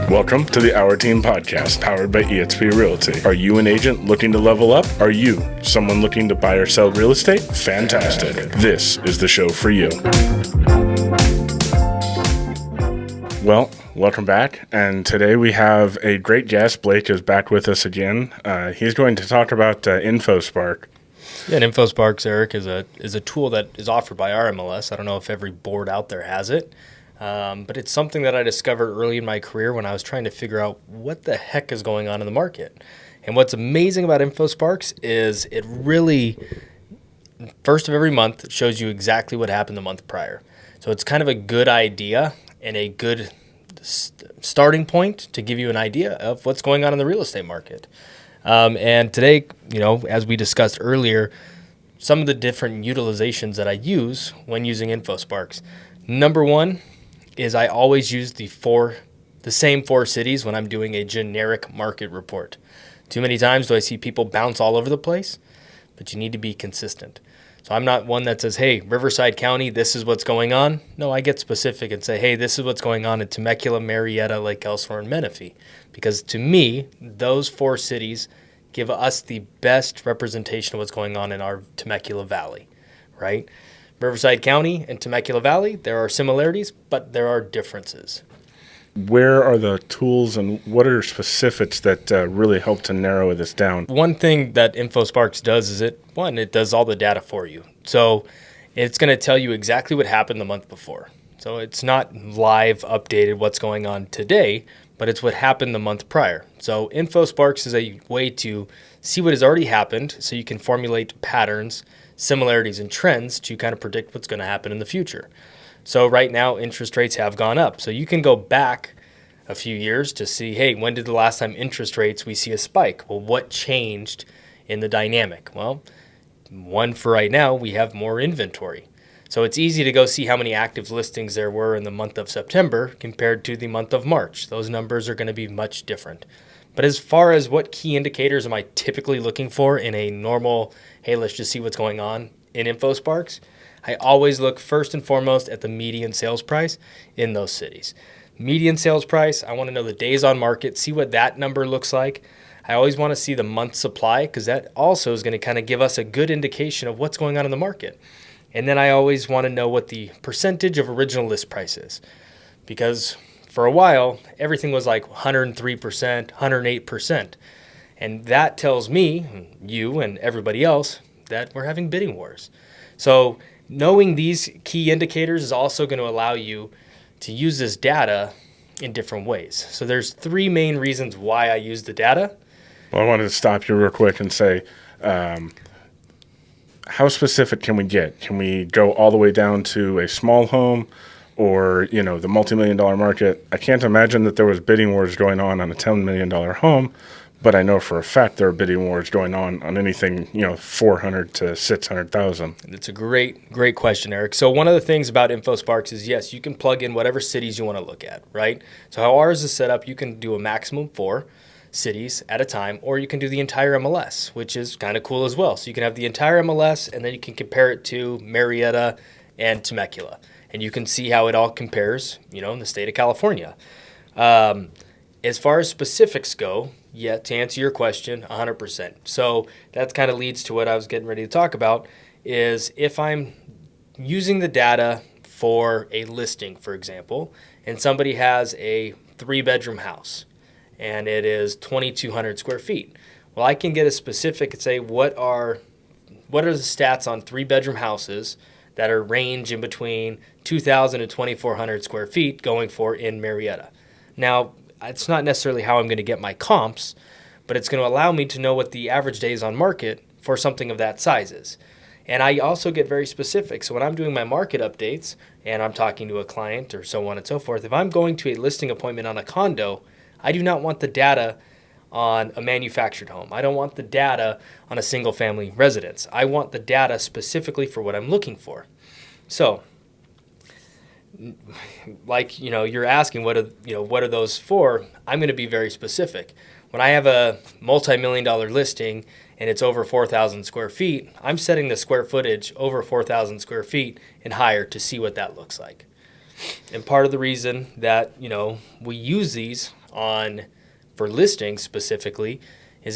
Welcome to the Our Team podcast, powered by eXp Realty. Are you an agent looking to level up? Are you someone looking to buy or sell real estate? Fantastic. This is the show for you. Well, welcome back. And today we have a great guest. Blake is back with us again. He's going to talk about InfoSpark. Yeah, and InfoSparks, Eric, is a tool that is offered by our MLS. I don't know if every board out there has it, but it's something that I discovered early in my career when I was trying to figure out what the heck is going on in the market. And what's amazing about InfoSparks is it really, first of every month, shows you exactly what happened the month prior. So it's kind of a good idea and a good starting point to give you an idea of what's going on in the real estate market. And today, as we discussed earlier, some of the different utilizations that I use when using InfoSparks. Number one is I always use the same four cities when I'm doing a generic market report. Too many times do I see people bounce all over the place, but you need to be consistent. So I'm not one that says, hey, Riverside County, this is what's going on. No, I get specific and say, hey, this is what's going on in Temecula, Marietta, Lake Elsinore, and Menifee. Because to me, those four cities give us the best representation of what's going on in our Temecula Valley, right? Riverside County and Temecula Valley, there are similarities, but there are differences. Where are the tools and what are specifics that really help to narrow this down? One thing that InfoSparks does is it does all the data for you. So it's going to tell you exactly what happened the month before. So it's not live updated what's going on today, but it's what happened the month prior. So InfoSparks is a way to see what has already happened so you can formulate patterns, similarities, and trends to kind of predict what's going to happen in the future. So right now, interest rates have gone up. So you can go back a few years to see, hey, when did the last time interest rates we see a spike? Well, what changed in the dynamic? Well, one for right now, we have more inventory. So it's easy to go see how many active listings there were in the month of September compared to the month of March. Those numbers are going to be much different. But as far as what key indicators am I typically looking for in a normal, hey, let's just see what's going on in InfoSparks, I always look first and foremost at the median sales price in those cities. Median sales price, I want to know the days on market, see what that number looks like. I always want to see the month supply because that also is going to kind of give us a good indication of what's going on in the market. And then I always want to know what the percentage of original list price is, because for a while, everything was like 103%, 108%. And that tells me, you and everybody else, that we're having bidding wars. So knowing these key indicators is also going to allow you to use this data in different ways. So there's three main reasons why I use the data. Well, I wanted to stop you real quick and say, how specific can we get? Can we go all the way down to a small home or, the multi-million-dollar market? I can't imagine that there was bidding wars going on a $10 million home, but I know for a fact there are bidding wars going on anything, $400,000 to $600,000. It's a great question, Eric. So one of the things about InfoSparks is, yes, you can plug in whatever cities you want to look at, right? So how ours is set up, you can do a maximum of 4 cities at a time, or you can do the entire MLS, which is kind of cool as well. So you can have the entire MLS, and then you can compare it to Marietta and Temecula, and you can see how it all compares, in the state of California. As far as specifics go, yeah, to answer your question, 100%. So that kind of leads to what I was getting ready to talk about, is if I'm using the data for a listing, for example, and somebody has a 3-bedroom house, and it is 2,200 square feet. Well, I can get a specific and say, what are the stats on 3-bedroom houses that are range in between 2,000 and 2,400 square feet going for in Marietta. Now, it's not necessarily how I'm going to get my comps, but it's going to allow me to know what the average days on market for something of that size is. And I also get very specific. So when I'm doing my market updates and I'm talking to a client or so on and so forth, if I'm going to a listing appointment on a condo, I do not want the data on a manufactured home. I don't want the data on a single family residence. I want the data specifically for what I'm looking for. So like, you're asking what are those for? I'm going to be very specific. When I have a multi-million-dollar listing and it's over 4,000 square feet, I'm setting the square footage over 4,000 square feet and higher to see what that looks like. And part of the reason that, we use these for listings specifically is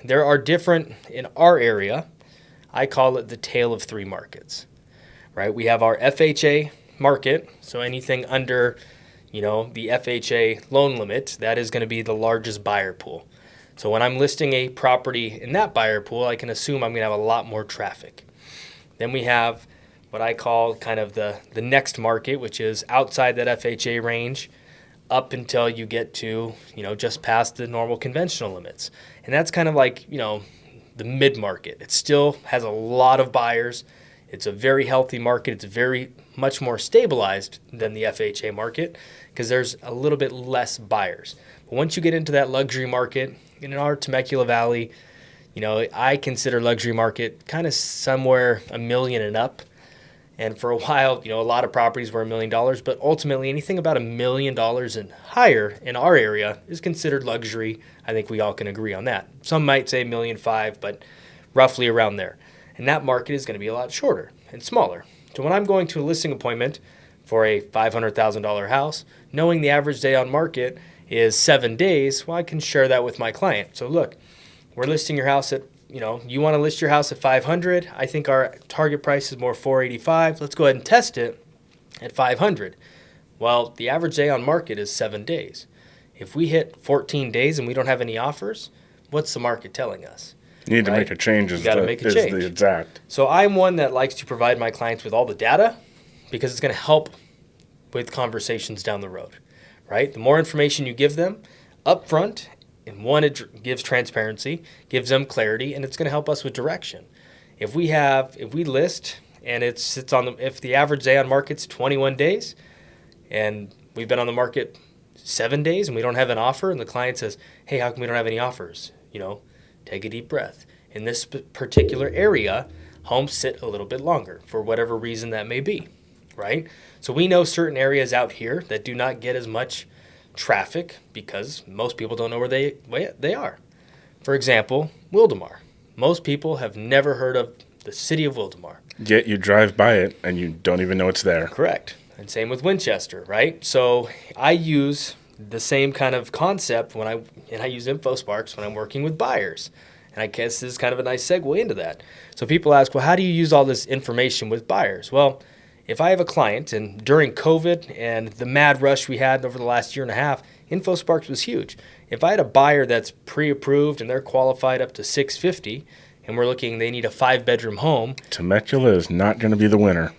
there are different, in our area, I call it the tale of three markets, right? We have our FHA market, so anything under, the FHA loan limit, that is going to be the largest buyer pool. So when I'm listing a property in that buyer pool, I can assume I'm going to have a lot more traffic. Then we have what I call kind of the next market, which is outside that FHA range up until you get to, just past the normal conventional limits. And that's kind of like, the mid-market. It still has a lot of buyers. It's a very healthy market. It's very much more stabilized than the FHA market because there's a little bit less buyers. But once you get into that luxury market, in our Temecula Valley, I consider luxury market kind of somewhere $1 million and up. And for a while, a lot of properties were $1 million, but ultimately anything about $1 million and higher in our area is considered luxury. I think we all can agree on that. Some might say $1.5 million, but roughly around there. And that market is going to be a lot shorter and smaller. So when I'm going to a listing appointment for a $500,000 house, knowing the average day on market is 7 days, well, I can share that with my client. So look, we're listing your house at, you want to list your house at 500. I think our target price is more 485. Let's go ahead and test it at 500. Well, the average day on market is 7 days. If we hit 14 days and we don't have any offers, what's the market telling us? You need to make a change is the exact. So I'm one that likes to provide my clients with all the data because it's going to help with conversations down the road, right? The more information you give them up front, and one, it gives transparency, gives them clarity, and it's going to help us with direction. If we list and if the average day on market's 21 days and we've been on the market 7 days and we don't have an offer and the client says, hey, how come we don't have any offers? Take a deep breath. In this particular area, homes sit a little bit longer for whatever reason that may be, right? So we know certain areas out here that do not get as much traffic because most people don't know where they are. For example, Wildomar. Most people have never heard of the city of Wildomar. Yet you drive by it and you don't even know it's there. Correct. And same with Winchester, right? So I use the same kind of concept I use InfoSparks when I'm working with buyers. And I guess this is kind of a nice segue into that. So people ask, well, how do you use all this information with buyers? Well, if I have a client, and during COVID and the mad rush we had over the last year and a half, InfoSparks was huge. If I had a buyer that's pre-approved and they're qualified up to $650, and they need a 5-bedroom home. Temecula is not going to be the winner.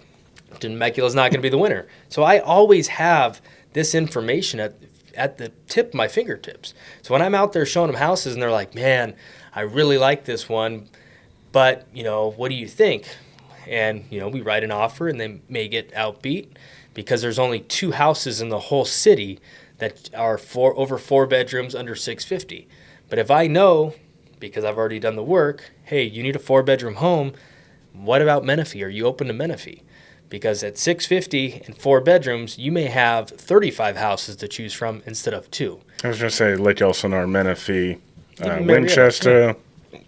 Temecula is not going to be the winner. So I always have this information at the tip of my fingertips. So when I'm out there showing them houses and they're like, man, I really like this one, but, what do you think? And, we write an offer and they may get outbeat because there's only 2 houses in the whole city that are over 4 bedrooms under $650. But if I know, because I've already done the work, hey, you need a 4-bedroom home, what about Menifee? Are you open to Menifee? Because at $650 and 4 bedrooms, you may have 35 houses to choose from instead of 2. I was going to say Lake Elsinore, Menifee, Winchester,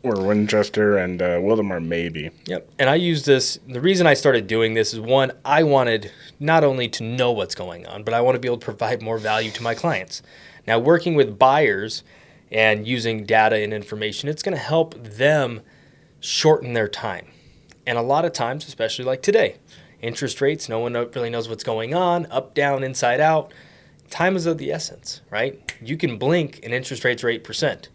or Winchester and Wildomar maybe. Yep. And I use this. The reason I started doing this is, one, I wanted not only to know what's going on, but I want to be able to provide more value to my clients. Now, working with buyers and using data and information, it's going to help them shorten their time. And a lot of times, especially like today, interest rates, no one really knows what's going on, up, down, inside out. Time is of the essence, right? You can blink and interest rates are 8%.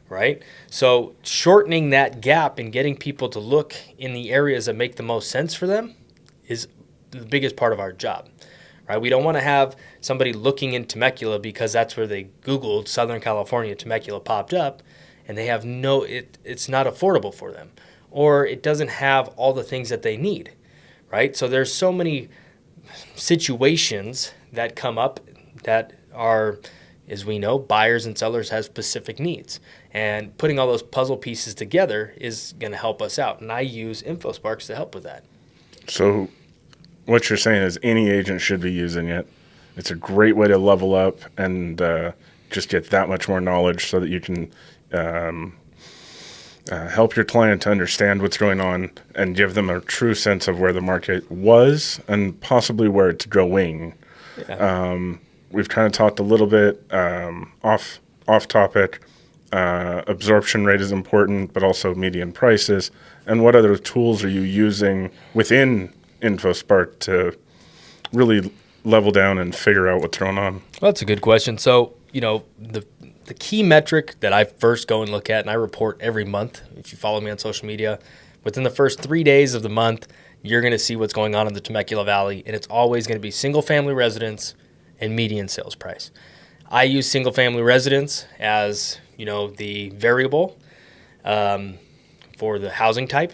Right? So shortening that gap and getting people to look in the areas that make the most sense for them is the biggest part of our job, right? We don't want to have somebody looking in Temecula because that's where they Googled Southern California, Temecula popped up, and they have it's not affordable for them, or it doesn't have all the things that they need, right? So there's so many situations that come up that are, as we know, buyers and sellers have specific needs. And putting all those puzzle pieces together is going to help us out. And I use InfoSparks to help with that. So what you're saying is any agent should be using it. It's a great way to level up and just get that much more knowledge so that you can help your client to understand what's going on and give them a true sense of where the market was and possibly where it's going. Yeah. We've kind of talked a little bit off topic. Absorption rate is important, but also median prices. And what other tools are you using within InfoSpark to really level down and figure out what's going on? Well, that's a good question. So, the key metric that I first go and look at, and I report every month, if you follow me on social media, within the first 3 days of the month, you're going to see what's going on in the Temecula Valley, and it's always going to be single-family residence and median sales price. I use single-family residence as, the variable for the housing type,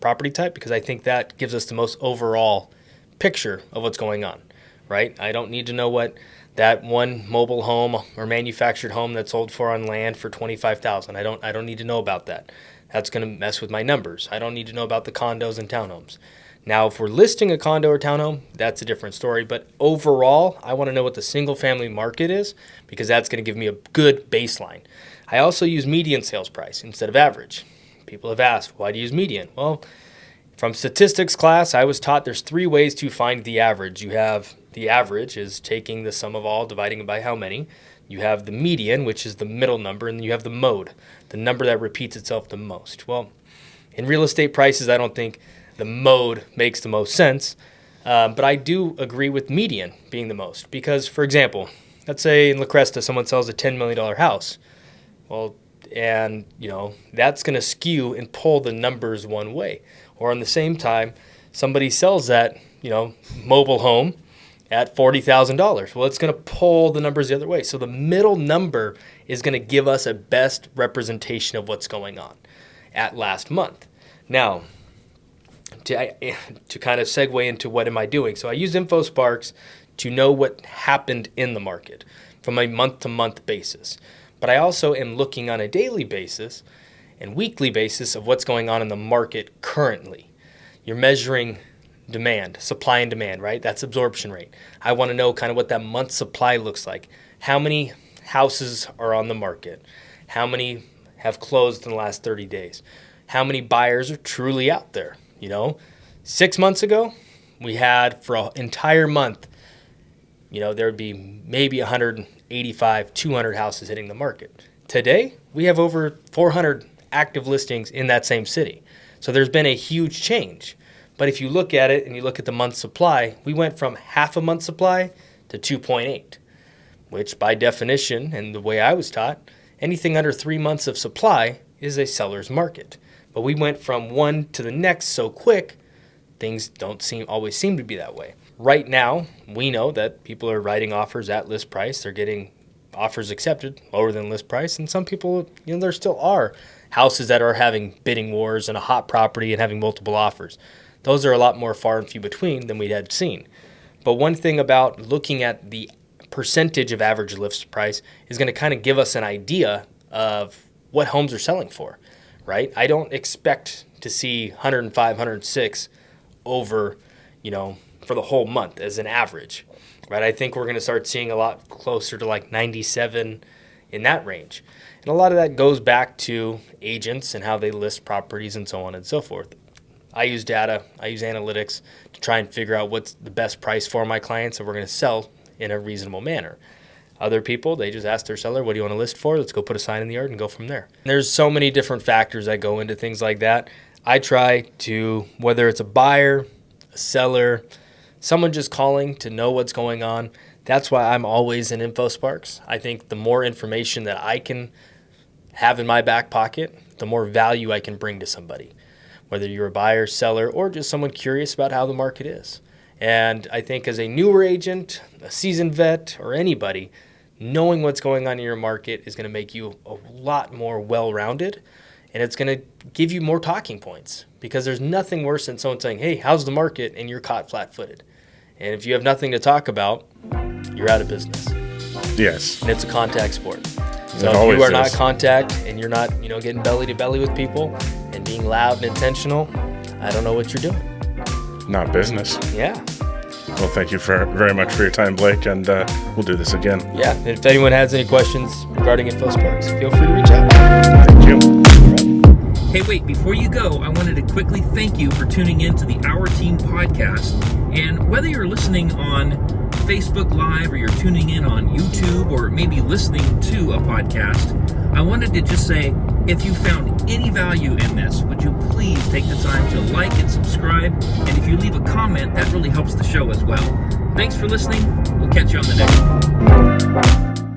property type, because I think that gives us the most overall picture of what's going on, right? I don't need to know what that one mobile home or manufactured home that's sold for on land for $25,000. I don't need to know about that. That's going to mess with my numbers. I don't need to know about the condos and townhomes. Now, if we're listing a condo or townhome, that's a different story. But overall, I want to know what the single family market is because that's going to give me a good baseline. I also use median sales price instead of average. People have asked, why do you use median? Well, from statistics class, I was taught there's 3 ways to find the average. You have the average is taking the sum of all, dividing it by how many. You have the median, which is the middle number, and you have the mode, the number that repeats itself the most. Well, in real estate prices, I don't think the mode makes the most sense, but I do agree with median being the most because, for example, let's say in La Cresta someone sells a $10 million house. Well, and that's going to skew and pull the numbers one way. Or on the same time, somebody sells that mobile home at $40,000. Well, it's going to pull the numbers the other way. So the middle number is going to give us a best representation of what's going on at last month. Now, to kind of segue into what am I doing? So I use InfoSparks to know what happened in the market from a month-to-month basis. But I also am looking on a daily basis and weekly basis of what's going on in the market currently. You're measuring demand, supply and demand, right? That's absorption rate. I want to know kind of what that month supply looks like. How many houses are on the market? How many have closed in the last 30 days? How many buyers are truly out there? 6 months ago, we had for an entire month, there would be maybe 185, 200 houses hitting the market. Today, we have over 400 active listings in that same city. So there's been a huge change. But if you look at it and you look at the month supply, we went from half a month supply to 2.8, which by definition, and the way I was taught, anything under 3 months of supply is a seller's market. But we went from one to the next so quick, things don't always seem to be that way. Right now, we know that people are writing offers at list price. They're getting offers accepted lower than list price. And some people, there still are houses that are having bidding wars and a hot property and having multiple offers. Those are a lot more far and few between than we had seen. But one thing about looking at the percentage of average list price is going to kind of give us an idea of what homes are selling for, right? I don't expect to see 105, 106 over, for the whole month as an average, right? I think we're going to start seeing a lot closer to like 97 in that range. And a lot of that goes back to agents and how they list properties and so on and so forth. I use data, I use analytics to try and figure out what's the best price for my clients that we're going to sell in a reasonable manner. Other people, they just ask their seller, what do you want to list for? Let's go put a sign in the yard and go from there. There's so many different factors that go into things like that. I try to, whether it's a buyer, a seller, someone just calling to know what's going on, that's why I'm always in InfoSparks. I think the more information that I can have in my back pocket, the more value I can bring to somebody, whether you're a buyer, seller, or just someone curious about how the market is. And I think as a newer agent, a seasoned vet, or anybody, knowing what's going on in your market is going to make you a lot more well-rounded, and it's going to give you more talking points because there's nothing worse than someone saying, hey, how's the market? And you're caught flat-footed. And if you have nothing to talk about, you're out of business. Yes. And it's a contact sport. So It if you are is. not contact and you're not, getting belly to belly with people and being loud and intentional, I don't know what you're doing. Not business. Yeah. Well, thank you very much for your time, Blake, and we'll do this again. Yeah. And if anyone has any questions regarding InfoSparks, feel free to reach out. Thank you. All right. Hey, wait, before you go, I wanted to quickly thank you for tuning in to the Our Team podcast. And whether you're listening on Facebook Live or you're tuning in on YouTube or maybe listening to a podcast, I wanted to just say, if you found any value in this, would you please take the time to like and subscribe? And if you leave a comment, that really helps the show as well. Thanks for listening. We'll catch you on the next one.